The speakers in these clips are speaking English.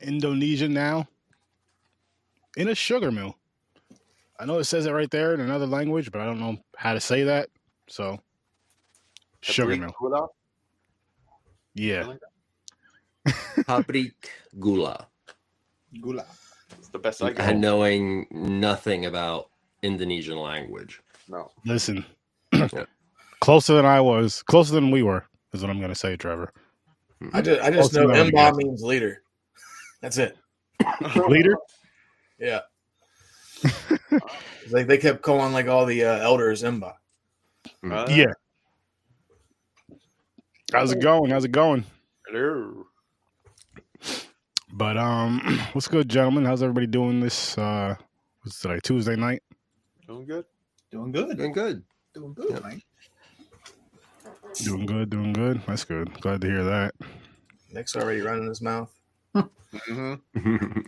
Indonesian now in a sugar mill. I know it says it right there in another language, but I don't know how to say that. So, sugar mill. Gula? Yeah. Pabrik Gula. Gula. It's the best I got. And knowing nothing about Indonesian language. No. Listen, Yeah. closer than we were, is what I'm going to say, Trevor. I just know Mba means leader. That's it. Leader? Yeah. Like they kept calling like all the elders Mba. Yeah. How's it going? Hello. But what's good, gentlemen? How's everybody doing this what's today, Tuesday night? Doing good. Doing good. Doing good. Doing good, man. Doing good. That's good. Glad to hear that. Nick's already running his mouth. Mm-hmm.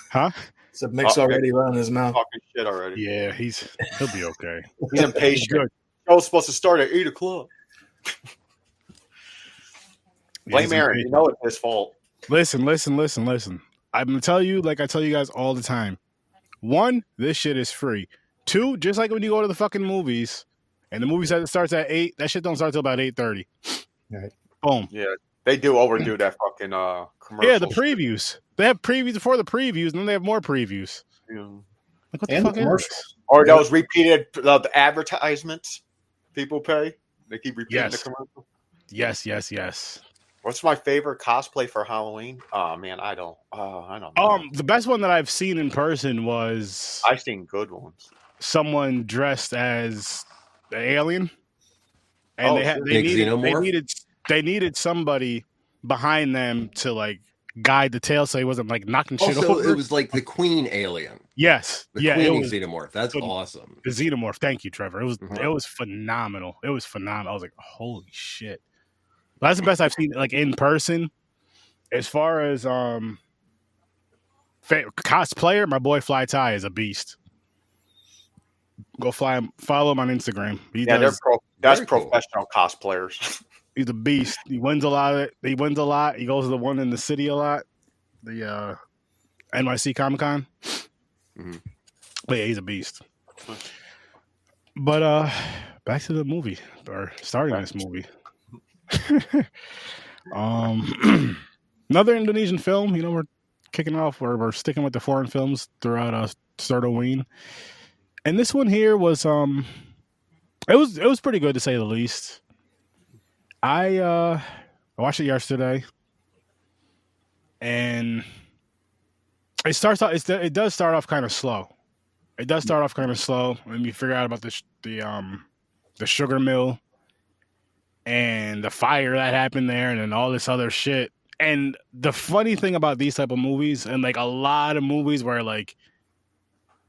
Huh? So Nick's already running his mouth. Talking shit already. Yeah, he'll be okay. He's impatient. I was supposed to start at 8 o'clock. Blame Aaron. You know it's his fault. Listen. I'm gonna tell you, like I tell you guys all the time. 1, this shit is free. 2, just like when you go to the fucking movies, and the movie says it starts at 8, that shit don't start till about 8:30. Right. Boom. Yeah, they do overdo that fucking commercial. Yeah, the previews. They have previews before the previews, and then they have more previews. Yeah. Like, what the fuck is this? Or those repeated the advertisements people pay. They keep repeating the commercial. Yes. What's my favorite cosplay for Halloween? Oh man, I don't know. The best one that I've seen in person was I've seen good ones. Someone dressed as the alien, and they needed somebody behind them to like guide the tail so he wasn't like knocking shit over. It was like the Queen alien. Yes, the Queen xenomorph. That's awesome. The xenomorph. Thank you, Trevor. It was phenomenal. I was like, holy shit. That's the best I've seen like in person. As far as cosplayer, my boy Fly Ty is a beast. Go follow him on Instagram. That's professional cosplayers. He's a beast. He wins a lot. He goes to the one in the city a lot. The NYC Comic Con. Mm-hmm. But yeah, he's a beast. But back to the movie, or starting this movie. Another Indonesian film. You know, we're kicking off. We're sticking with the foreign films throughout STURD-O-WEEN, and this one here was it was pretty good to say the least. I watched it yesterday, and it does start off kind of slow. When you figure out about the sugar mill and the fire that happened there, and then all this other shit. And the funny thing about these type of movies, and like a lot of movies where like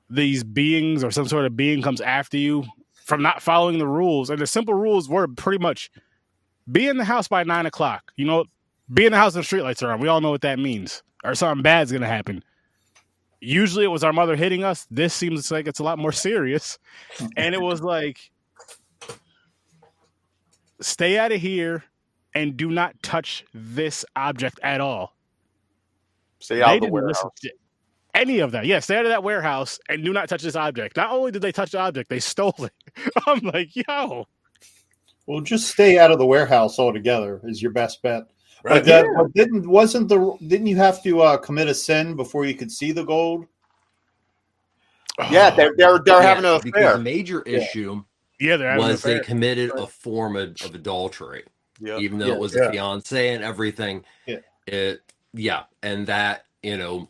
these beings or some sort of being comes after you from not following the rules, and the simple rules were pretty much be in the house by 9 o'clock. You know, be in the house when the streetlights are on. We all know what that means. Or something bad's gonna happen. Usually it was our mother hitting us. This seems like it's a lot more serious. And it was like, stay out of here and do not touch this object at all. Stay out of the warehouse. Any of that. Yeah, stay out of that warehouse and do not touch this object. Not only did they touch the object, they stole it. I'm like, yo. Well, just stay out of the warehouse altogether is your best bet. Right. But didn't you have to commit a sin before you could see the gold? Yeah, they're having an affair. Because the major issue was they committed a form of adultery. Yeah. Even though it was a fiance and everything. Yeah. And that, you know,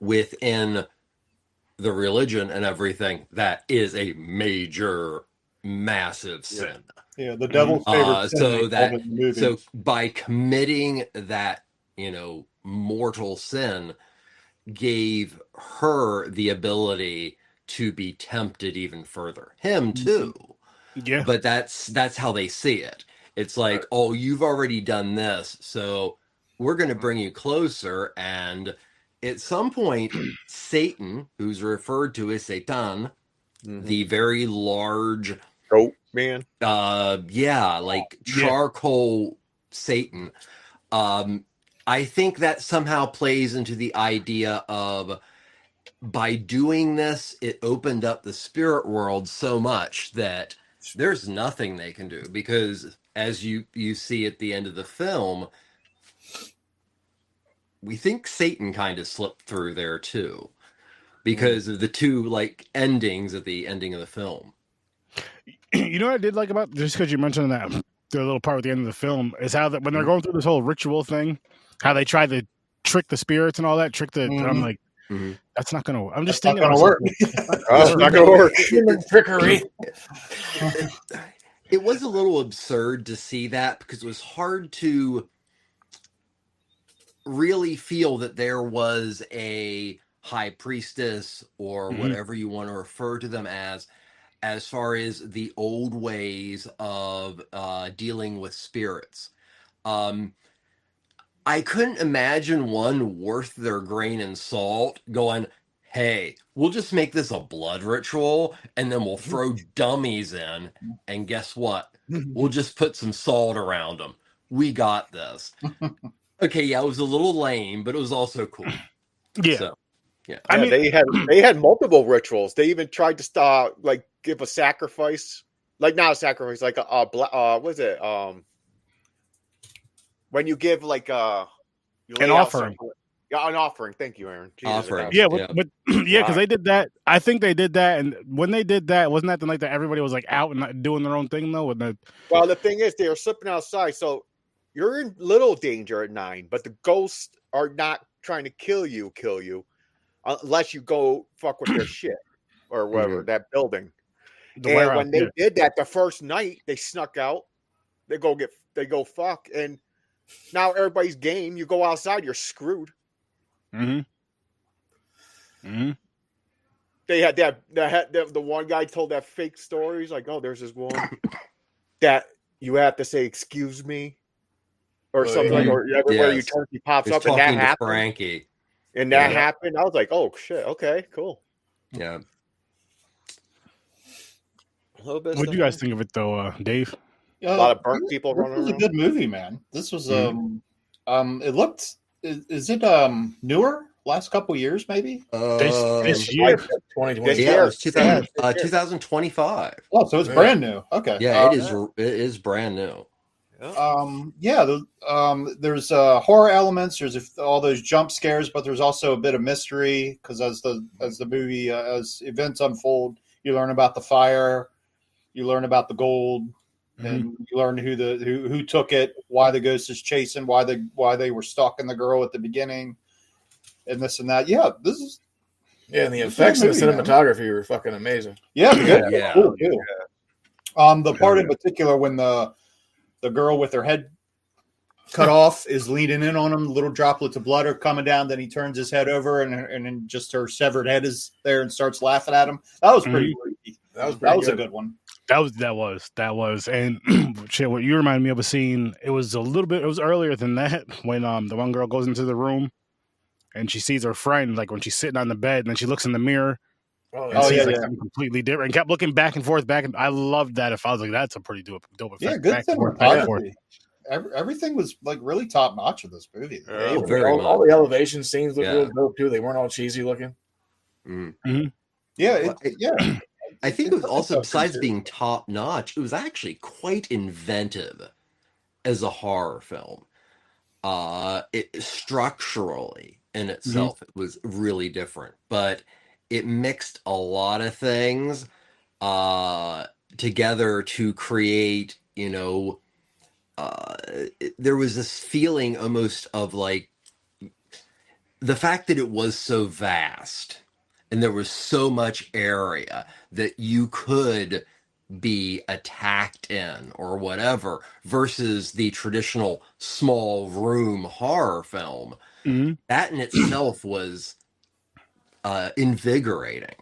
within the religion and everything, that is a major, massive sin. Yeah, the devil's favorite sin. So by committing that, you know, mortal sin, gave her the ability to be tempted even further. Him too. Yeah. But that's how they see it. It's like, oh, you've already done this, so we're going to bring you closer. And at some point, Satan, who's referred to as Satan, the very large goat man, like charcoal Satan, I think that somehow plays into the idea of, by doing this, it opened up the spirit world so much that there's nothing they can do, because as you see at the end of the film, we think Satan kind of slipped through there too, because of the two like endings at the ending of the film. You know what I did like about, just because you mentioned that the little part at the end of the film, is how that when they're going through this whole ritual thing, how they try to trick the spirits and all that, I'm like, that's not gonna. I'm just thinking, not gonna work. It's not gonna work. Trickery. It was a little absurd to see that, because it was hard to really feel that there was a high priestess or whatever you want to refer to them as far as the old ways of dealing with spirits. I couldn't imagine one worth their grain and salt going, hey, we'll just make this a blood ritual and then we'll throw dummies in, and guess what? We'll just put some salt around them. We got this. Okay, yeah, it was a little lame, but it was also cool. Yeah. So, yeah. I mean, they had multiple rituals. They even tried to start give a sacrifice, like not a sacrifice, like what is it? When you give an offering. Yeah, an offering. Thank you, Aaron. Jesus, offering. Yeah, but because they did that. I think they did that, and when they did that, wasn't that the night that everybody was like out and doing their own thing though? Well, the thing is, they were slipping outside, so you're in little danger at 9. But the ghosts are not trying to kill you, unless you go fuck with their shit or whatever that building. And when they did that the first night, they snuck out. They go fuck, and now everybody's game. You go outside, you're screwed. They had the one guy told that fake story. He's like, oh, there's this one that you have to say excuse me or something, or everywhere you turn, he pops up, and that happened. Frankie. And that happened. I was like, oh shit, okay, cool. Yeah. What do you guys think of it though, Dave? A lot of burnt people running around. This was a good movie, man. This was it looked. Is it newer? Last couple years, maybe. This year, 2020. Yeah, it was 2025. Oh, so it's brand new. Okay. Yeah, it is brand new. There's horror elements. There's all those jump scares, but there's also a bit of mystery, because as the movie as events unfold, you learn about the fire, you learn about the gold, and you learn who took it, why the ghost is chasing, why they were stalking the girl at the beginning, and this and that. Yeah, this is. Yeah, and the effects and the cinematography were fucking amazing. Yeah, cool. The part in particular when the girl with her head cut off is leaning in on him, little droplets of blood are coming down, then he turns his head over and then just her severed head is there and starts laughing at him. That was pretty creepy. That was a good one. That was. And shit, what you reminded me of a scene, it was earlier than that, when the one girl goes into the room and she sees her friend, like when she's sitting on the bed, and then she looks in the mirror. Something completely different, and kept looking back and forth. I loved that. If I was like, that's a pretty dope effect. Yeah, good cinematography. Everything was like really top notch in this movie. All the elevation scenes look real dope too. They weren't all cheesy looking. Yeah, I think it was also, besides being top notch, it was actually quite inventive as a horror film. Structurally in itself, it was really different, but it mixed a lot of things together to create, there was this feeling almost of like the fact that it was so vast and there was so much area that you could be attacked in or whatever, versus the traditional small room horror film. That in itself was invigorating.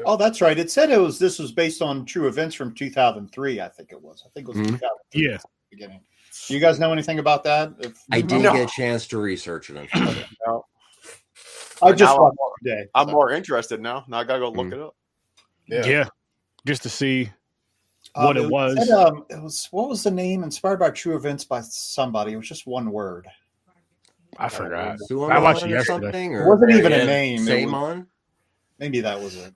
Oh, that's right. It said this was based on true events from 2003. I think it was 2003. Yeah. Beginning. Do you guys know anything about that? I didn't get a chance to research it. No. I just watched it today. I'm more interested now. Now I gotta go look it up. Yeah. Just to see what it was. What was the name? Inspired by true events by somebody. It was just one word. I forgot. Suamon I watched it or yesterday. something, It or wasn't even a name. Saimon. Maybe that was it.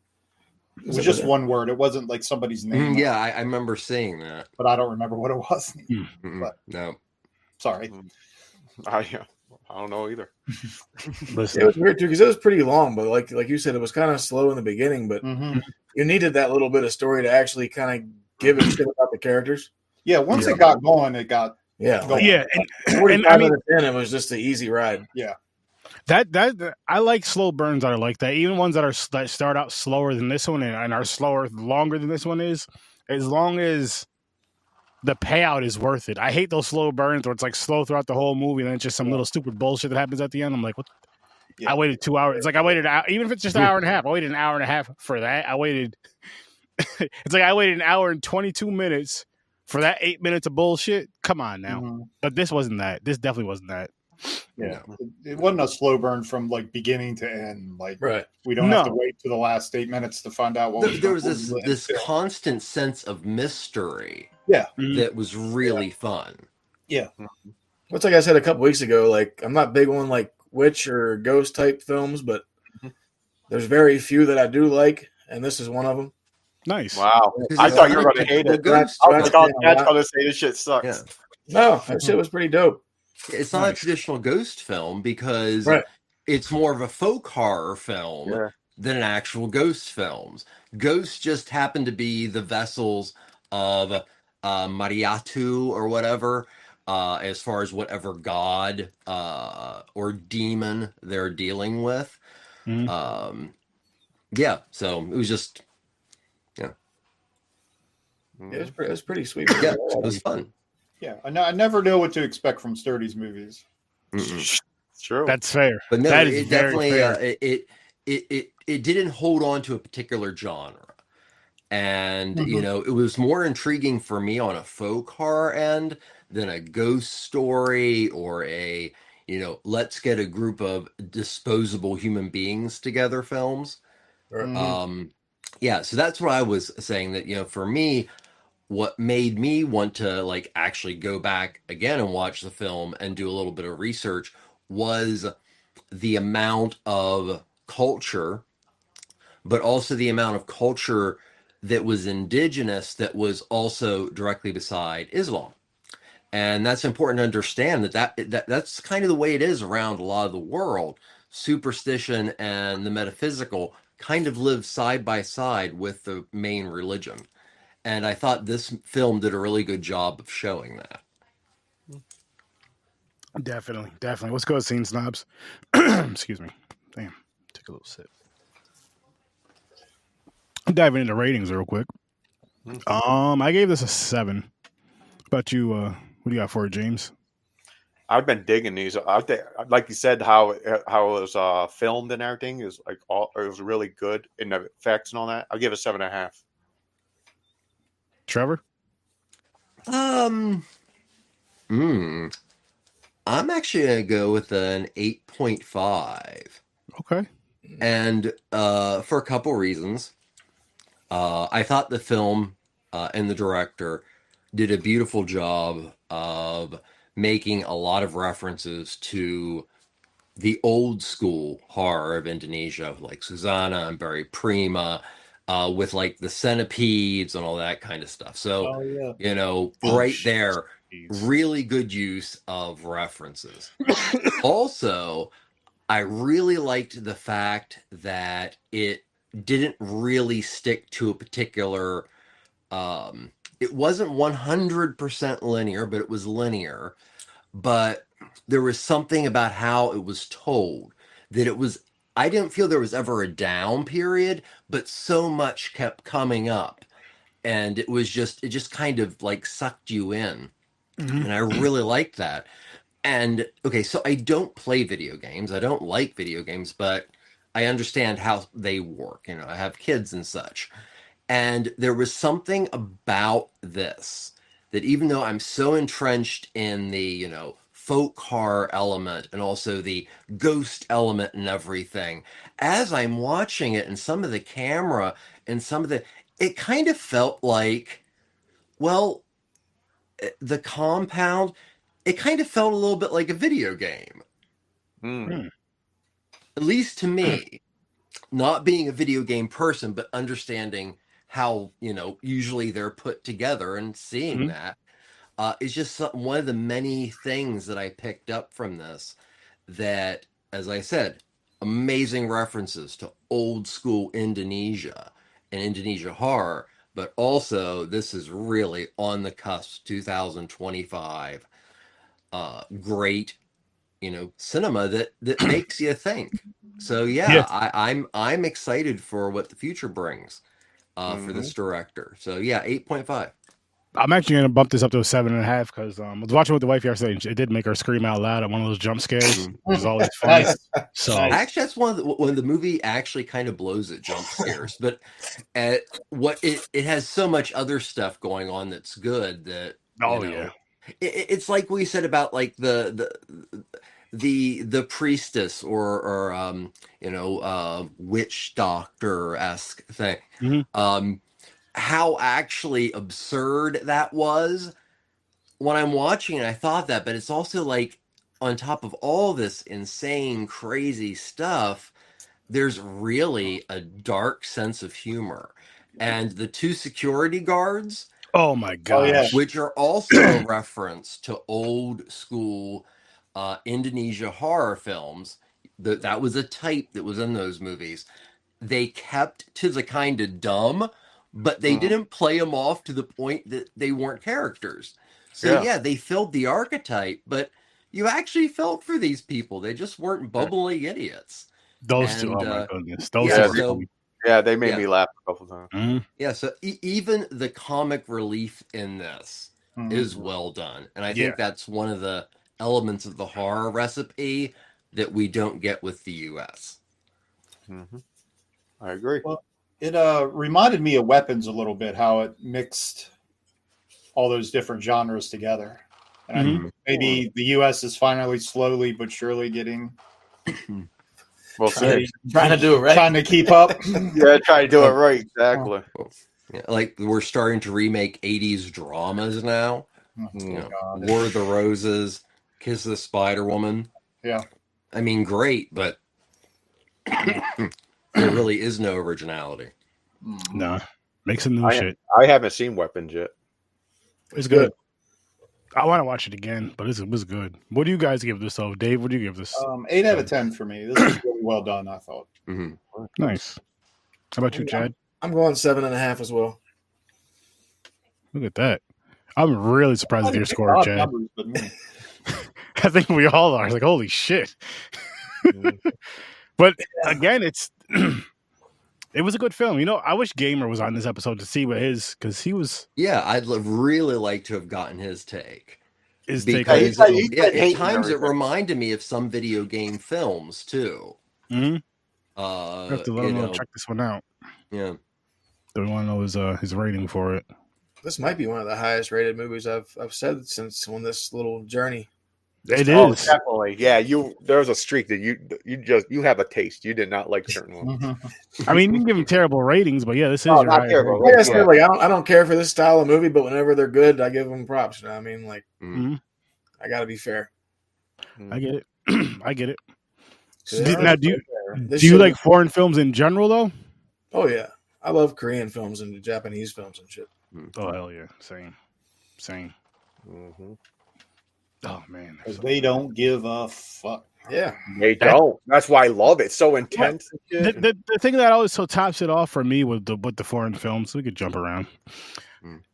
It was just one word. It wasn't like somebody's name. Yeah, I remember seeing that, but I don't remember what it was. But, no, sorry. I don't know either. It was weird too because it was pretty long, but like you said, it was kind of slow in the beginning. But you needed that little bit of story to actually kind of give a shit about the characters. Yeah, once it got going, it got going. Yeah, and I mean, it was just an easy ride. Yeah. That I like slow burns that are like that. Even ones that start out slower than this one and are slower longer than this one is, as long as the payout is worth it. I hate those slow burns where it's like slow throughout the whole movie and then it's just some little stupid bullshit that happens at the end. I'm like, what? Yeah. I waited 2 hours. It's like I waited even if it's just an hour and a half. I waited an hour and a half for that. I waited. It's like I waited an hour and 22 minutes for that 8 minutes of bullshit. Come on now. But this wasn't that. This definitely wasn't that. Yeah, it wasn't a slow burn from like beginning to end. Like, right, we don't have to wait to the last 8 minutes to find out what there was this constant sense of mystery. Yeah, that was really fun. Yeah, it's like I said a couple weeks ago. Like, I'm not big on like witch or ghost type films, but there's very few that I do like, and this is one of them. Nice. Wow, I thought you were going to hate it. I was going to say this shit sucks. Yeah. No, that shit was pretty dope. It's not a traditional ghost film because it's more of a folk horror film than an actual ghost films. Ghosts just happen to be the vessels of Mariatu or whatever, as far as whatever god or demon they're dealing with. Yeah, so it was just, it was pretty sweet. Yeah, it was fun. Yeah, I never know what to expect from Sturdy's movies. True, that's fair. But no, that it definitely it didn't hold on to a particular genre, and it was more intriguing for me on a folk horror end than a ghost story or a let's get a group of disposable human beings together films. Yeah, so that's what I was saying, that for me, what made me want to like actually go back again and watch the film and do a little bit of research was the amount of culture, but also the amount of culture that was indigenous that was also directly beside Islam. And that's important to understand that's kind of the way it is around a lot of the world. Superstition and the metaphysical kind of live side by side with the main religion. And I thought this film did a really good job of showing that. Definitely. Let's go, Scene Snobs. Excuse me. Damn. Take a little sip. I'm diving into ratings real quick. I gave this a 7. How about you? What do you got for it, James? I've been digging these. Like you said, how it was filmed and everything is like it was really good in the effects and all that. I'll give it 7.5. Trevor? I'm actually gonna go with an 8.5. Okay. And for a couple reasons. I thought the film and the director did a beautiful job of making a lot of references to the old school horror of Indonesia, like Susana and Barry Prima, with like the centipedes and all that kind of stuff. So, right there, really good use of references. Also, I really liked the fact that it didn't really stick to a particular, it wasn't 100% linear, but it was linear. But there was something about how it was told that I didn't feel there was ever a down period, but so much kept coming up. And it just kind of like sucked you in. And I really liked that. And okay, so I don't play video games. I don't like video games, but I understand how they work. I have kids and such. And there was something about this that even though I'm so entrenched in the, folk horror element and also the ghost element and everything, as I'm watching it and some of the camera and it kind of felt like, well, the compound, it kind of felt a little bit like a video game. At least to me, not being a video game person, but understanding how, usually they're put together and seeing that is just one of the many things that I picked up from this that, as I said, amazing references to old school Indonesia and Indonesia horror, but also this is really on the cusp 2025 great cinema that makes you think. So yeah, I'm excited for what the future brings for this director. So yeah, 8.5. I'm actually gonna bump this up to a 7.5 because I was watching with the wife yesterday and it did make her scream out loud at one of those jump scares, which is always funny. So actually, that's when the movie actually kind of blows at jump scares, but what it has so much other stuff going on that's good that it's like we said about like the priestess or witch doctor-esque thing. How actually absurd that was when I'm watching it. I thought that, but it's also like on top of all this insane, crazy stuff, there's really a dark sense of humor. And the two security guards, oh my gosh, which are also a reference to old school Indonesia horror films. That was a type that was in those movies. They kept to the kind of dumb, but they didn't play them off to the point that they weren't characters. So yeah, they filled the archetype, but you actually felt for these people. They just weren't bubbly idiots. Those two, oh my goodness, those two. They made me laugh a couple times. Yeah, so even the comic relief in this is well done, and I think that's one of the elements of the horror recipe that we don't get with the U.S. I agree. Well, it reminded me of Weapons a little bit, how it mixed all those different genres together. And maybe the U.S. is finally slowly but surely getting... We'll see. Trying to do it right. Trying to keep up. Trying to do it right. Exactly. Like we're starting to remake 80s dramas now. War of the Roses, Kiss the Spider Woman. Yeah. I mean, great, but there really is no originality. No. Make some new shit. I haven't seen Weapons yet. It's good. I want to watch it again, but it was good. What do you guys give this? So, Dave, what do you give this? 8 out of 10 for me. This is really well done, I thought. Nice. How about you, Chad? I'm going 7.5 as well. Look at that. I'm really surprised with your score, Chad. I think we all are. It's like, holy shit. But again, it was a good film. I wish Gamer was on this episode to see what because he was. Yeah, I'd really like to have gotten his take. At times it reminded me of some video game films too. I have to let him check this one out. Yeah. Do we want to know his rating for it? This might be one of the highest rated movies I've said since on this little journey. It is definitely. Yeah, there's a streak that you have a taste. You did not like certain ones. I mean, you can give them terrible ratings, but yeah, this is your not terrible. Like, I don't care for this style of movie, but whenever they're good, I give them props. You know what I mean? Like, I got to be fair. I get it. I get it. Now, do you like foreign films in general, though? Oh yeah, I love Korean films and Japanese films and shit. Oh hell yeah, same. Oh man, they don't give a fuck. Yeah, they don't. That's why I love it. It's so intense. The thing that always tops it off for me with the foreign films, we could jump around,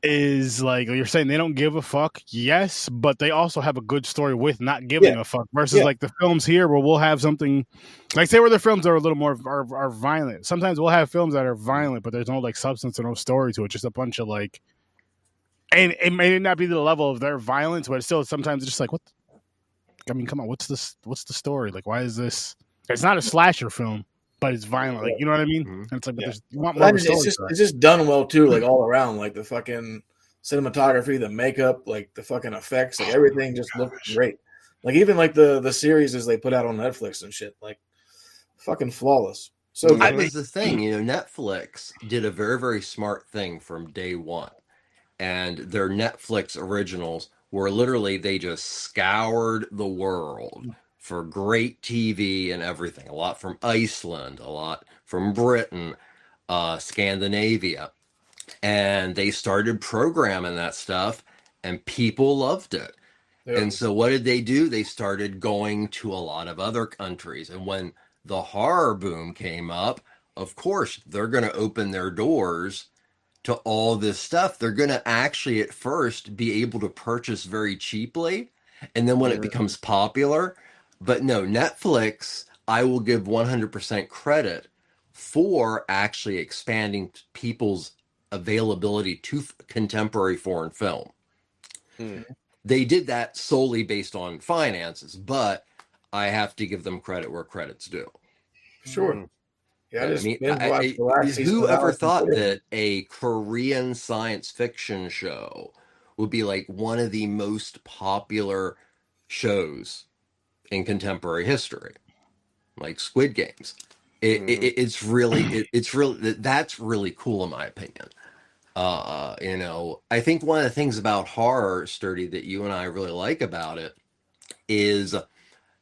is like you're saying they don't give a fuck. Yes, but they also have a good story with not giving a fuck. Versus like the films here where we'll have something like say where the films are a little more are violent. Sometimes we'll have films that are violent, but there's no like substance or no story to it. Just a bunch of like. And it may not be the level of their violence, but it's still sometimes it's just like, what? I mean, come on, what's this? What's the story? Like, why is this? It's not a slasher film, but it's violent. Like, you know what I mean? And it's like, but you want more of a story. It's just done well too, like all around, like the fucking cinematography, the makeup, like the fucking effects, like everything just looked great. Like even like the series as they put out on Netflix and shit, like fucking flawless. So that was the thing, Netflix did a very, very smart thing from day one. And their Netflix originals were literally, they just scoured the world for great TV and everything. A lot from Iceland, a lot from Britain, Scandinavia. And they started programming that stuff, and people loved it. Yeah. And so what did they do? They started going to a lot of other countries. And when the horror boom came up, of course, they're going to open their doors to all this stuff. They're going to actually at first be able to purchase very cheaply. And then when it becomes popular, but no, Netflix, I will give 100% credit for actually expanding people's availability to contemporary foreign film. They did that solely based on finances, but I have to give them credit where credit's due. Sure. Yeah, I mean, who ever thought that a Korean science fiction show would be like one of the most popular shows in contemporary history, like Squid Games? It's really that's really cool in my opinion. You know, I think one of the things about horror, Sturdy, that you and I really like about it is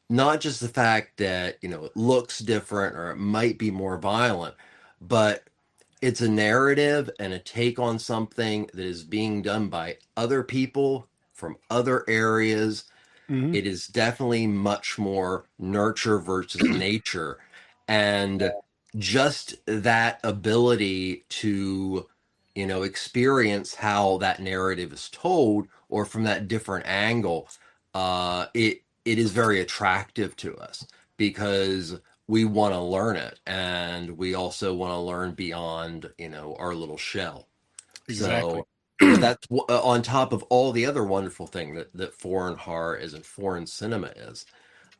not just the fact that, you know, it looks different or it might be more violent, but it's a narrative and a take on something that is being done by other people from other areas. It is definitely much more nurture versus nature. And just that ability to, you know, experience how that narrative is told or from that different angle, it is very attractive to us because we want to learn it, and we also want to learn beyond, you know, our little shell. Exactly. So that's on top of all the other wonderful thing that foreign horror is and foreign cinema is.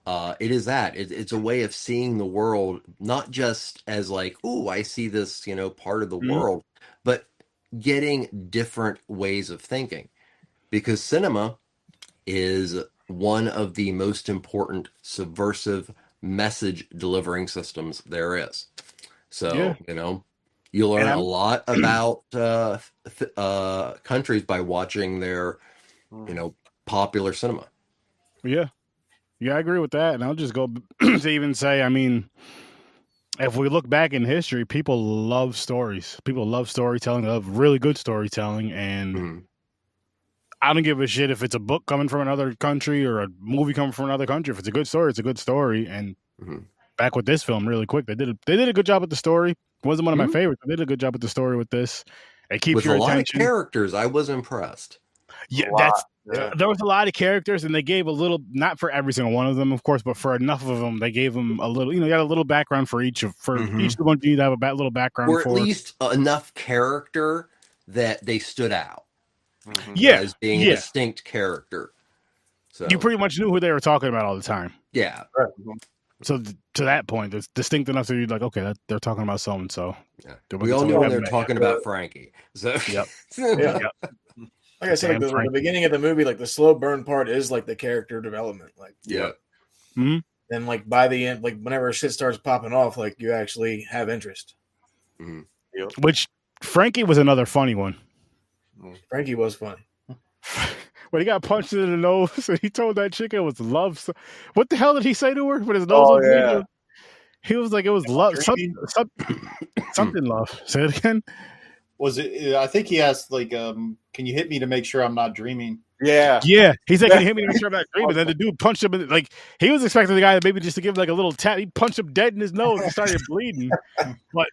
It is that it's a way of seeing the world, not just as like, oh, I see this, you know, part of the world, but getting different ways of thinking, because cinema is one of the most important subversive message delivering systems there is. So, you know, you learn a lot about countries by watching their, you know, popular cinema. Yeah, I agree with that. And I'll just go to even say, I mean, if we look back in history, people love stories. People love storytelling. They love really good storytelling. And I don't give a shit if it's a book coming from another country or a movie coming from another country. If it's a good story, it's a good story. And back with this film, really quick, they did a good job with the story. It wasn't one of my favorites. They did a good job with the story with this. It keeps your attention. With a lot of characters, I was impressed. Yeah, there was a lot of characters, and they gave a little, not for every single one of them, of course, but for enough of them, they gave them a little, you know, you got a little background for each of the ones you need to have a little background for. Or at least enough character that they stood out. Yeah. As being a distinct character. So you pretty much knew who they were talking about all the time. Yeah. Right. So to that point, it's distinct enough that you're like, okay, they're talking about so and so. We all know when they're talking about Frankie. So Like I said, like the beginning of the movie, like the slow burn part is like the character development. Like and like by the end, like whenever shit starts popping off, like you actually have interest. Which Frankie was another funny one. Frankie was funny. When he got punched in the nose and he told that chick it was love. What the hell did he say to her? When his nose was bleeding? He was like, it was love. Something love. Say it again. Was it? I think he asked, like, can you hit me to make sure I'm not dreaming? Yeah. He said, can you hit me to make sure I'm not dreaming? And then the dude punched him. Like, he was expecting the guy maybe just to give him like a little tap. He punched him dead in his nose and started bleeding. But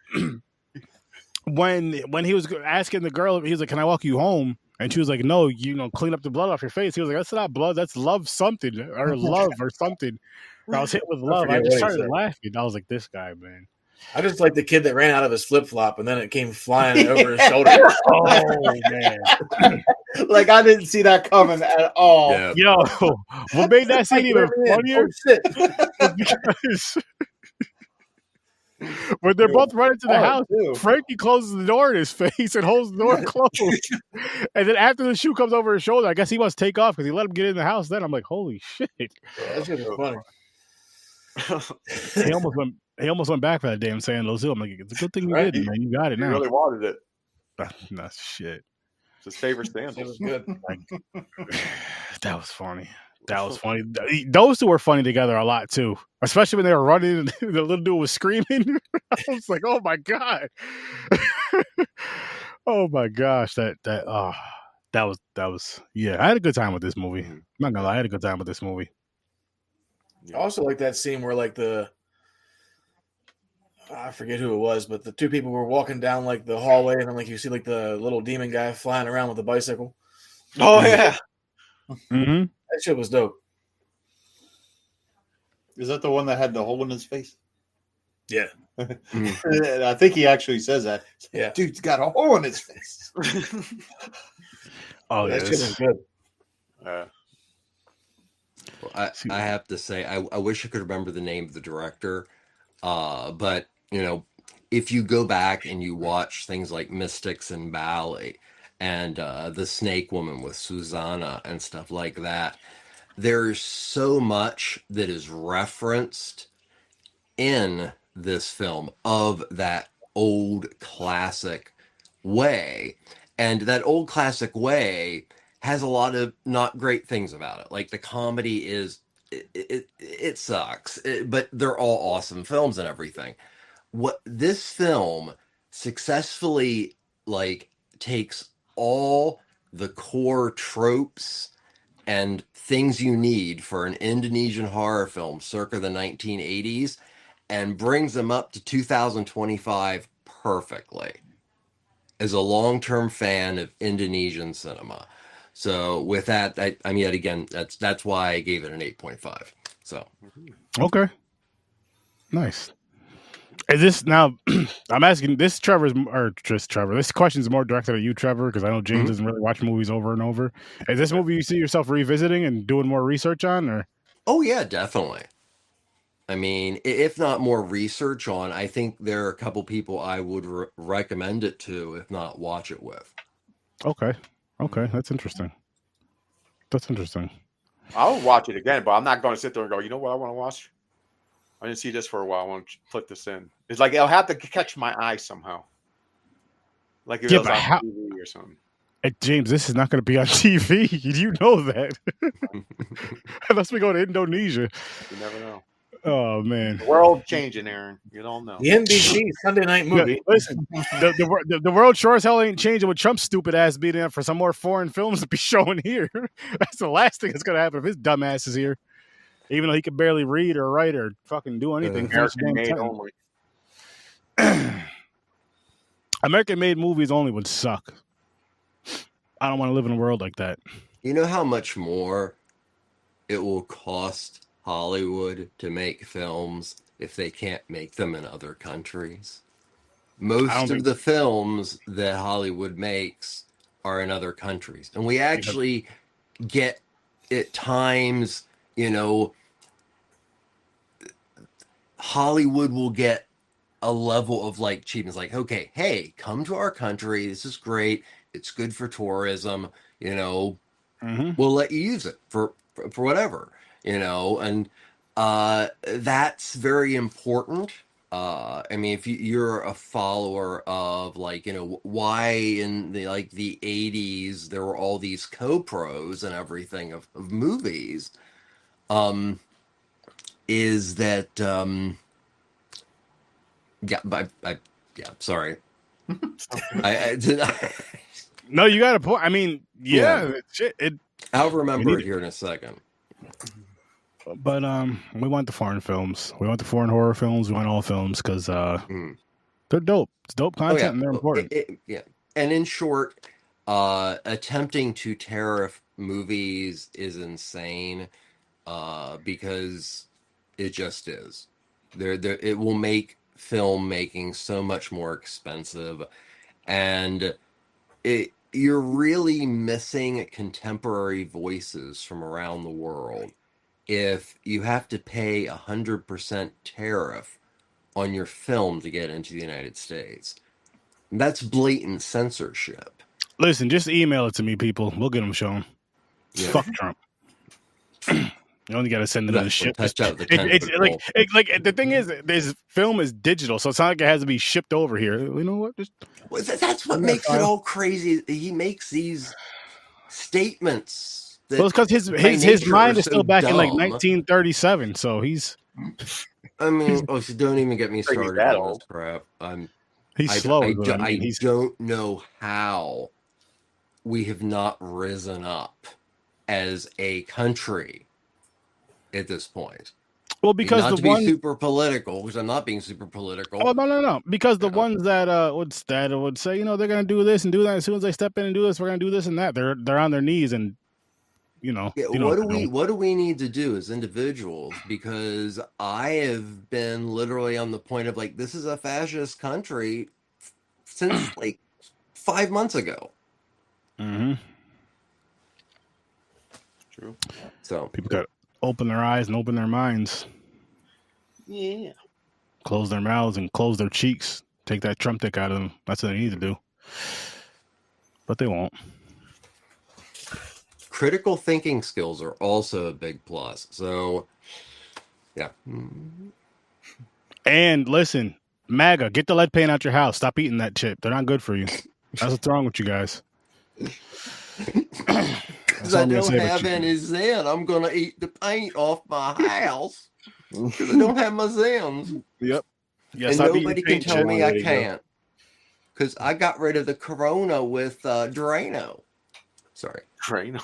when he was asking the girl, he was like, can I walk you home? And she was like, no, you know, clean up the blood off your face. He was like, that's not blood, that's love something, or love or something. I was hit with love. I just started laughing. I was like, this guy, man. I just like the kid that ran out of his flip flop and then it came flying over his shoulder. Oh man! Like I didn't see that coming at all. Yeah. Yo, what made that scene even funnier? Because when they're both running to the house, Frankie closes the door in his face and holds the door closed. And then after the shoe comes over his shoulder, I guess he must take off because he let him get in the house. Then I'm like, holy shit! That's just funny. He almost went back for that damn San Luis. I'm like, it's a good thing you did, man. You got it now. He really wanted it. That's shit. It's his favorite sandals. It was good. That was funny. That was funny. Those two were funny together a lot too, especially when they were running and the little dude was screaming. I was like, "Oh my god!" Oh my gosh, that was yeah. I had a good time with this movie. I'm not gonna lie, I had a good time with this movie. I also like that scene where like I forget who it was, but the two people were walking down like the hallway, and then like you see like the little demon guy flying around with a bicycle. Oh yeah, Mm-hmm. That shit was dope. Is that the one that had the hole in his face? Yeah. I think he actually says that. Yeah. Dude's got a hole in his face. Oh, that shit was good. Well, I have to say, I wish I could remember the name of the director. But, you know, if you go back and you watch things like Mystics and Ballet and The Snake Woman with Susanna and stuff like that, there's so much that is referenced in this film of that old classic way. And that old classic way has a lot of not great things about it. Like the comedy is, it sucks, but they're all awesome films and everything. What this film successfully like takes all the core tropes and things you need for an Indonesian horror film circa the 1980s and brings them up to 2025 perfectly. As a long-term fan of Indonesian cinema. So with that, I mean, again, that's why I gave it an 8.5. So okay, nice. Is this now? I'm asking this Trevor's or just Trevor. This question is more directed at you, Trevor, because I know James doesn't really watch movies over and over. Is this movie you see yourself revisiting and doing more research on, or? Oh yeah, definitely. I mean, if not more research on, I think there are a couple people I would recommend it to, if not watch it with. Okay, that's interesting. That's interesting. I'll watch it again, but I'm not going to sit there and go, you know what I want to watch? I didn't see this for a while. I want to click this in. It's like it'll have to catch my eye somehow. Like if it was on TV or something. Hey, James, this is not going to be on TV. You know that. Unless we go to Indonesia. You never know. Oh, man. The world changing, Aaron. You don't know. The NBC Sunday night movie. Yeah, listen, the world sure as hell ain't changing with Trump's stupid ass being in for some more foreign films to be showing here. That's the last thing that's going to happen if his dumb ass is here. Even though he can barely read or write or fucking do anything. American-made only. American-made movies only would suck. I don't want to live in a world like that. You know how much more it will cost Hollywood to make films if they can't make them in other countries? Most of the films that Hollywood makes are in other countries. And we actually get at times, you know, Hollywood will get a level of like cheapness, like, okay, hey, come to our country. This is great. It's good for tourism. You know, we'll let you use it for whatever, you know, and that's very important. I mean, if you're a follower of like, you know, why in the 80s there were all these co-pros and everything of movies, is that sorry. No, you got a point. I mean, yeah. I'll remember it here in a second. But we want the foreign films. We want the foreign horror films. We want all films because they're dope. It's dope content and they're important. And in short, attempting to tariff movies is insane because it just is. It will make filmmaking so much more expensive, and you're really missing contemporary voices from around the world if you have to pay 100% tariff on your film to get into the United States. That's blatant censorship. Listen, just email it to me, people. We'll get them shown. Yeah. Fuck Trump. You only got to send it in the ship. It's like the thing is, this film is digital, so it's not like it has to be shipped over here. You know what? That's what makes it all crazy. He makes these statements Well, it's because his mind is still back in like 1937, so he's. I mean, don't even get me started on this crap. He's slow. I don't know how we have not risen up as a country at this point. Well, because not to be super political, because I'm not being super political. Oh no! Because the ones that would say, they're gonna do this and do that. As soon as they step in and do this, we're gonna do this and that. They're on their knees and what do we need to do as individuals? Because I have been literally on the point of like, this is a fascist country since like 5 months ago. Mm-hmm. True. So people got to open their eyes and open their minds. Yeah. Close their mouths and close their cheeks. Take that Trump dick out of them. That's what they need to do. But they won't. Critical thinking skills are also a big plus. So, yeah. And listen, MAGA, get the lead paint out your house. Stop eating that chip. They're not good for you. That's what's wrong with you guys. Because I don't have any Zen. I'm going to eat the paint off my house. Because I don't have my Zens. Yep. Yeah, and nobody can tell me I can't. Because I got rid of the Corona with Drano. Sorry. Drano.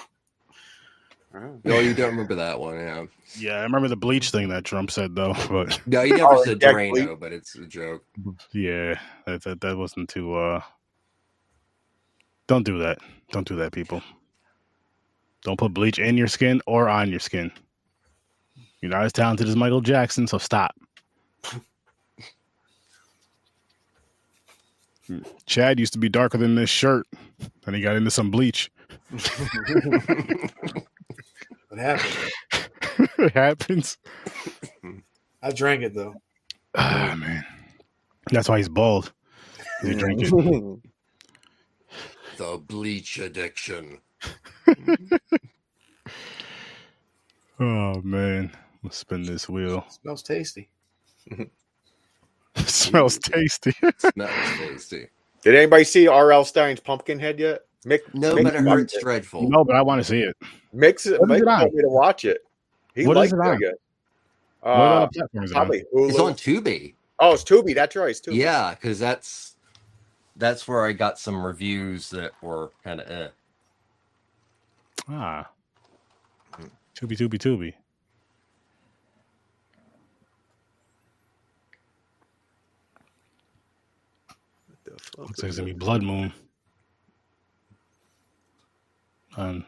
No, you don't remember that one, yeah. Yeah, I remember the bleach thing that Trump said, though. But no, he never said Drano, but it's a joke. Yeah, that wasn't too... Don't do that. Don't do that, people. Don't put bleach in your skin or on your skin. You're not as talented as Michael Jackson, so stop. Chad used to be darker than this shirt. Then he got into some bleach. What happened? It happens. I drank it, though. Ah, man. That's why he's bald. He drank it. The bleach addiction. Oh, man. Let's spin this wheel. It smells tasty. It smells tasty. Smells tasty. Did anybody see R.L. Stein's Pumpkinhead yet? No, but I heard it's dreadful. No, but I want to see it. Mix told me to watch it. He liked it again. What other platforms probably Hulu. It's on Tubi. Oh, it's Tubi. That's right. It's Tubi. Yeah, because that's where I got some reviews that were kind of Ah. Tubi. Looks like it's gonna be Blood Moon on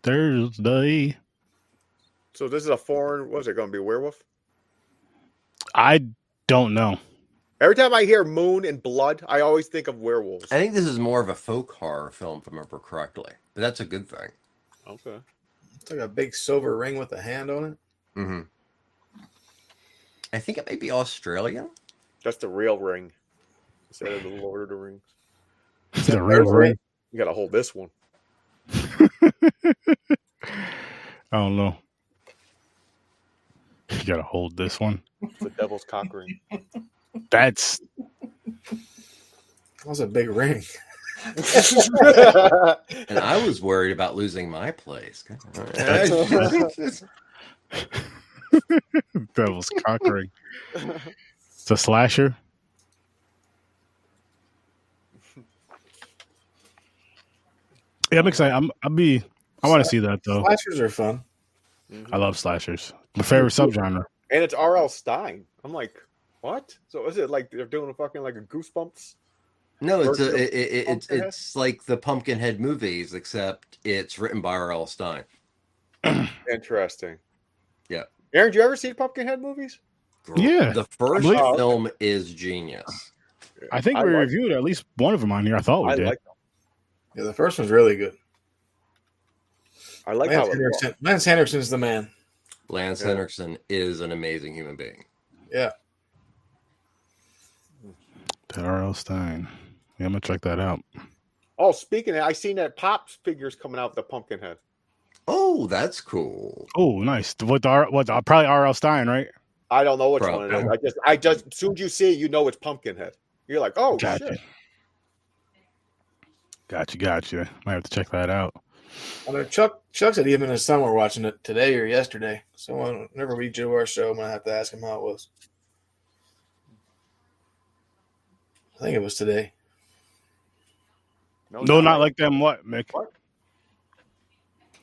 Thursday. So this is a foreign. What is it going to be? A werewolf? I don't know. Every time I hear moon and blood, I always think of werewolves. I think this is more of a folk horror film, if I remember correctly. But that's a good thing. Okay. It's like a big silver ring with a hand on it. Mm-hmm. I think it may be Australian. That's the real ring. Instead of the Lord of the Rings. The real ring. You got to hold this one. I don't know. You got to hold this one. It's the devil's cock ring. That's a big ring. And I was worried about losing my place. Devil's cock ring. It's a slasher. Yeah, I'm excited. I want to see that though. Slashers are fun. I love slashers. My favorite subgenre. And it's R.L. Stein. I'm like, what? So is it like they're doing a fucking like a Goosebumps? No, it's like the Pumpkinhead movies, except it's written by R.L. Stein. Interesting. Yeah. Aaron, did you ever see Pumpkinhead movies? Yeah. The first film is genius. I think we reviewed at least one of them on here. I thought we did. Like them. Yeah, the first one's really good. I like Lance Henriksen's the man. Lance Henriksen is an amazing human being. Yeah. R.L. Stein. Yeah, I'm gonna check that out. Oh, speaking of, I seen that Pop's figures coming out with the Pumpkinhead. Oh, that's cool. Oh, nice. Probably R.L. Stein, right? I don't know which one it is. I just as soon as you see it, you know it's Pumpkinhead. You're like, oh, gotcha. shit. Gotcha. Might have to check that out. I know Chuck said him and his son were watching it today or yesterday. So whenever we do our show, I'm gonna have to ask him how it was. I think it was today. No, not like them. What, Mick? What?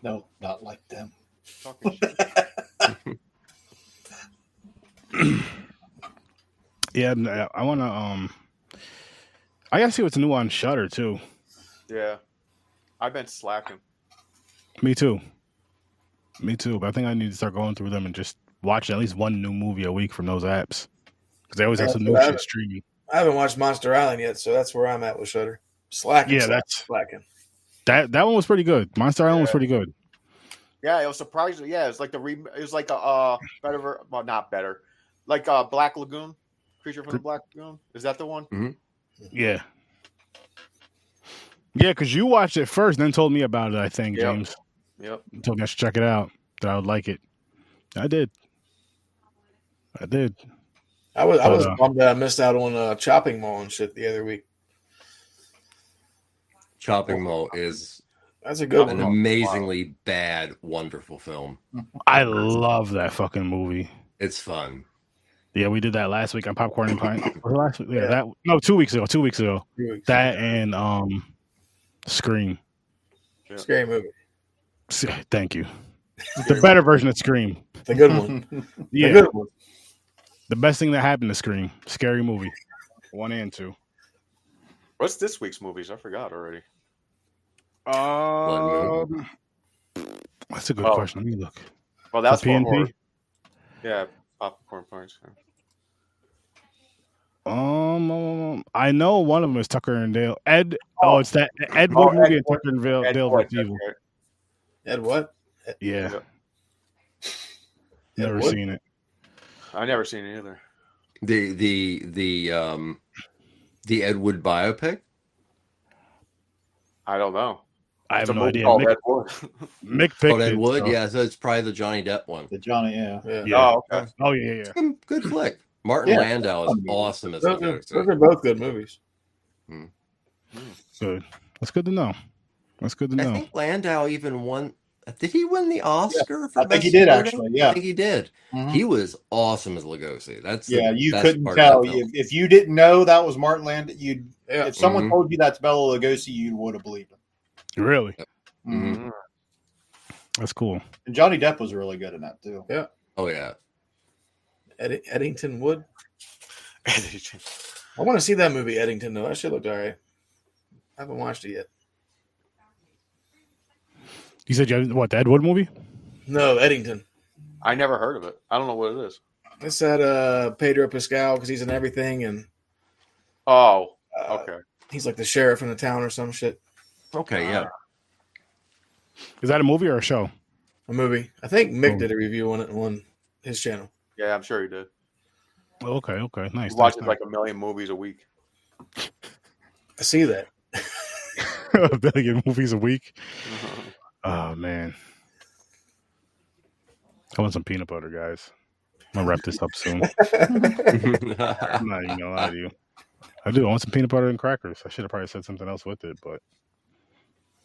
No, not like them. Yeah, I want to. I gotta see what's new on Shudder too. Yeah, I've been slacking. Me too. But I think I need to start going through them and just watch at least one new movie a week from those apps because they always have some new shit streaming. I haven't watched Monster Island yet, so that's where I'm at with Shudder. Slacking. Yeah, that's slacking. That one was pretty good. Monster Island was pretty good. Yeah, it was surprising. Yeah, it was like it was like a better, well, not better, like a Black Lagoon, Creature from the Black Lagoon. Is that the one? Mm-hmm. Yeah. Yeah, because you watched it first, and then told me about it. I think James. Yep. You told me I should check it out. That I would like it. I did. I was bummed that I missed out on Chopping Mall and shit the other week. Chopping Mall is that's a good an amazingly bad, wonderful film. I love that fucking movie. It's fun. Yeah, we did that last week on Popcorn and Pint. Last week, yeah, 2 weeks ago. 2 weeks ago. That and Scream. Yeah. Scary movie. Thank you. The better version of Scream. The good one. Yeah. The good one. The best thing that happened to Scream. Scary movie. 1 and 2. What's this week's movies? I forgot already. That's a good question. Let me look. Well, that's PNP. Yeah, Popcorn Points. I know one of them is Tucker and Dale. Ed. It's that Ed Wood movie and Tucker and Dale vs. Evil. Ed what? Yeah. Never seen it. I've never seen it either. The Ed Wood biopic? I don't know. I have no idea. Mick picked Ed Wood, yeah. So it's probably the Johnny Depp one. The Johnny, yeah. Oh, okay. Oh, yeah. Good flick. Martin Landau is awesome as those are both good movies. Good. That's good to know. I think Landau even won. Did he win the Oscar for I think he did, actually. Yeah, I think he did. Mm-hmm. He was awesome as Lugosi. You couldn't tell if you didn't know that was Martin Landau. If someone told you that's Bela Lugosi, you would have believed him. Really? Mm-hmm. That's cool. And Johnny Depp was really good in that too. Yeah. Oh yeah. Eddington Wood. I want to see that movie, Eddington. Though that shit looked all right. I haven't watched it yet. You said you have, what, the Ed Wood movie? No, Eddington. I never heard of it. I don't know what it is. It's that Pedro Pascal because he's in everything and. Oh, okay. He's like the sheriff in the town or some shit. Okay, yeah. Is that a movie or a show? A movie. I think Mick did a review on it on his channel. Yeah, I'm sure he did. Okay, nice. He watches like 1 million movies a week. I see that. 1 million movies a week. Oh man, I want some peanut butter, guys. I'm gonna wrap this up soon. I'm not even gonna lie to you. I do. I want some peanut butter and crackers. I should have probably said something else with it, but.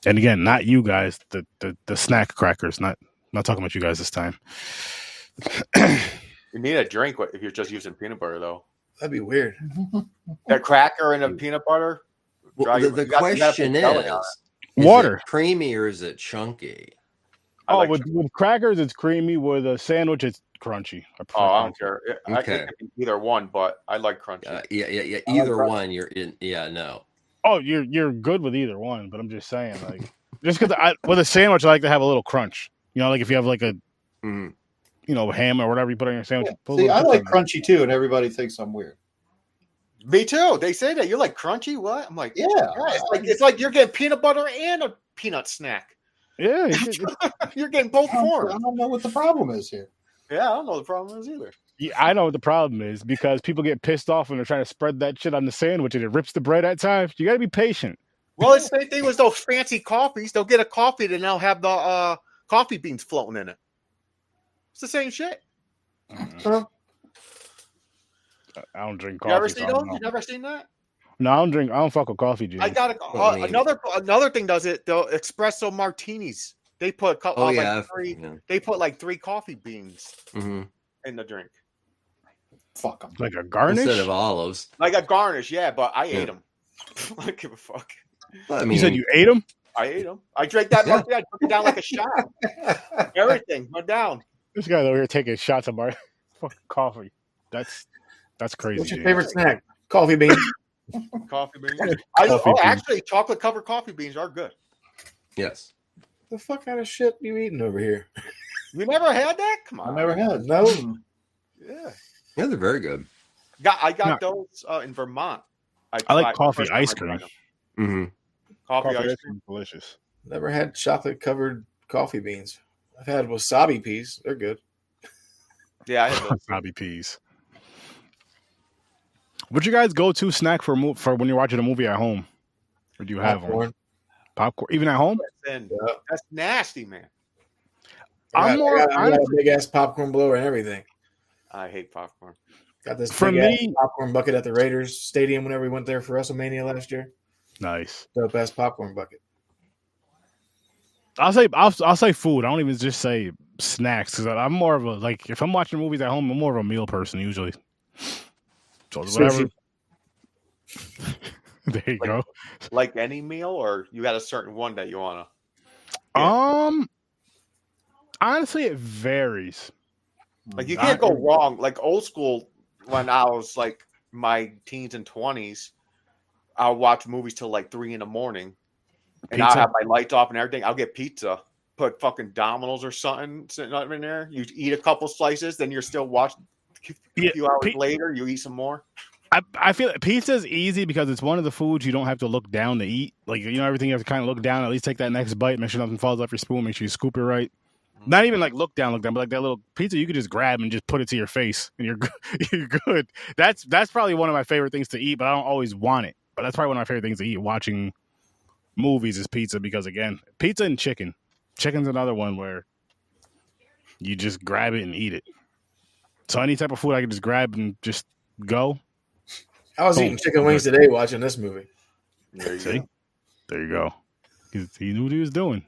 And again, not you guys. The snack crackers. Not talking about you guys this time. You need a drink if you're just using peanut butter, though. That'd be weird. That cracker and a peanut butter. Well, the question is, water. Is it creamy or is it chunky? With crackers, it's creamy. With a sandwich, it's crunchy. I don't care. I can either one, but I like crunchy. Yeah. Either one, you're in. Yeah, no. Oh, you're good with either one, but I'm just saying, like, just because with a sandwich, I like to have a little crunch. You know, like if you have like a, ham or whatever you put on your sandwich. Yeah. See, I like crunchy too, and everybody thinks I'm weird. Me too. They say that you're like crunchy. What? I'm like, yeah. It's like you're getting peanut butter and a peanut snack. Yeah, you're getting both forms. I don't know what the problem is here. Yeah, I don't know what the problem is either. Yeah, I know what the problem is because people get pissed off when they're trying to spread that shit on the sandwich and it rips the bread at times. You got to be patient. Well, it's the same thing with those fancy coffees. They'll get a coffee and they'll have the coffee beans floating in it. It's the same shit. I don't drink coffee. You ever seen those? You never seen that? No, I don't drink. I don't fuck with coffee, James. I got another thing. Does it? The espresso martinis. They put They put like 3 coffee beans in the drink. Fuck them. Like a garnish instead of olives. Like a garnish, yeah. But I ate them. I don't give a fuck. Well, I mean, you said you ate them? I ate them. I drank that martini. I took it down like a shot. Everything went down. This guy over here taking shots of fucking coffee. That's crazy. What's your favorite snack? Coffee beans. Coffee beans. Actually, chocolate covered coffee beans are good. Yes. The fuck kind of shit you eating over here? You never had that? Come on. I never had. No. Yeah. Yeah, they're very good. I got those in Vermont. I like coffee ice cream. Mm-hmm. Coffee ice cream, delicious. Never had chocolate covered coffee beans. I've had wasabi peas. They're good. Yeah, I had those. Wasabi peas. What'd you guys go to snack for when you're watching a movie at home? Or do you have one? Popcorn, even at home? That's nasty, man. I got a big ass popcorn blower and everything. I hate popcorn. Got this big ass popcorn bucket at the Raiders Stadium whenever we went there for WrestleMania last year. Nice. Dope ass popcorn bucket. I'll say food. I don't even just say snacks because I'm more of a if I'm watching movies at home, I'm more of a meal person usually. So whatever. There you go. Like any meal, or you got a certain one that you wanna? Yeah. Honestly, it varies. Like you can't go wrong. Like old school, when I was like my teens and 20s, I'll watch movies till like 3 a.m. and I'll have my lights off and everything. I'll get pizza, put fucking Domino's or something sitting up in there. You eat a couple slices, then you're still watching. A few hours later, you eat some more. I feel like pizza is easy because it's one of the foods you don't have to look down to eat. Like, everything you have to kind of look down, at least take that next bite, make sure nothing falls off your spoon, make sure you scoop it right. Not even like look down, but like that little pizza you could just grab and just put it to your face and you're good. That's probably one of my favorite things to eat, but I don't always want it. But that's probably one of my favorite things to eat watching movies is pizza because, again, pizza and chicken. Chicken's another one where you just grab it and eat it. So any type of food I can just grab and just go. I was eating chicken wings today watching this movie. There you go. He knew what he was doing.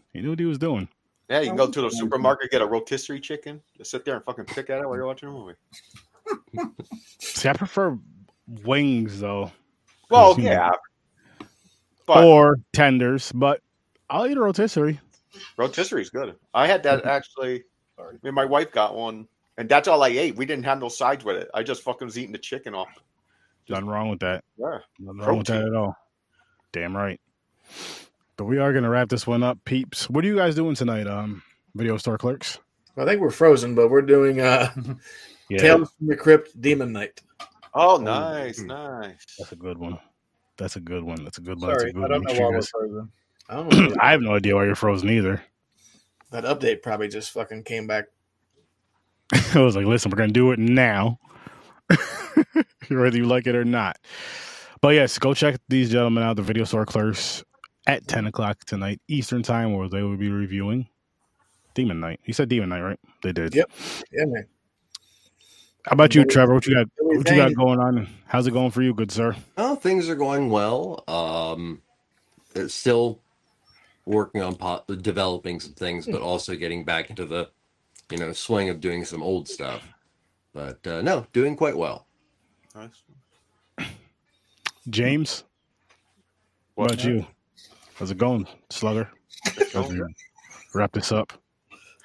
Yeah, you can go to the supermarket, get a rotisserie chicken, just sit there and fucking pick at it while you're watching a movie. See, I prefer wings though. Well, yeah. Or tenders, but I'll eat a rotisserie. Rotisserie is good. I had that actually. My wife got one, and that's all I ate. We didn't have no sides with it. I just fucking was eating the chicken off. Nothing wrong with that. Yeah. Nothing wrong with that at all. Damn right. But we are going to wrap this one up, peeps. What are you guys doing tonight, Video Store Clerks? I think we're frozen, but we're doing Tales from the Crypt Demon Night. Oh, nice, nice. That's a good one. Sorry, I don't know why we're frozen. I don't know. I have no idea why you're frozen either. That update probably just fucking came back. I was like, listen, we're going to do it now. Whether you like it or not. But yes, go check these gentlemen out, the Video Store Clerks, at 10 o'clock tonight Eastern time, where they will be reviewing Demon Night. You said Demon Night, right? They did. Yep. Yeah, man. How about you, Trevor? What you got going on? How's it going for you, good sir? Oh, things are going well. It's still working on developing some things, but also getting back into the swing of doing some old stuff. But no, doing quite well. Nice. James, what about you? How's it going, Slugger? Wrap this up.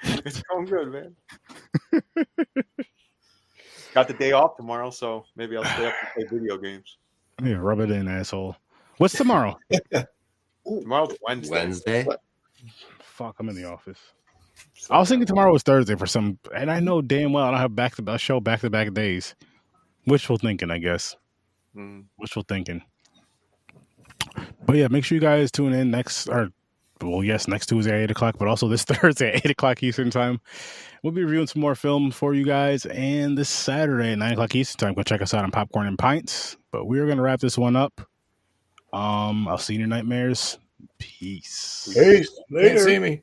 It's going good, man. Got the day off tomorrow, so maybe I'll stay up and play video games. Yeah, rub it in, asshole. What's tomorrow? Tomorrow's Wednesday. Fuck, I'm in the office. I was thinking tomorrow was Thursday for some, and I know damn well I don't have back-to-back days. Wishful thinking, I guess. Wishful thinking. But yeah, make sure you guys tune in next Tuesday at 8 o'clock, but also this Thursday at 8 o'clock Eastern time. We'll be reviewing some more film for you guys, and this Saturday at 9 o'clock Eastern time, go check us out on Popcorn and Pints. But we're going to wrap this one up. I'll see you in your nightmares. Peace. Later. Can't see me.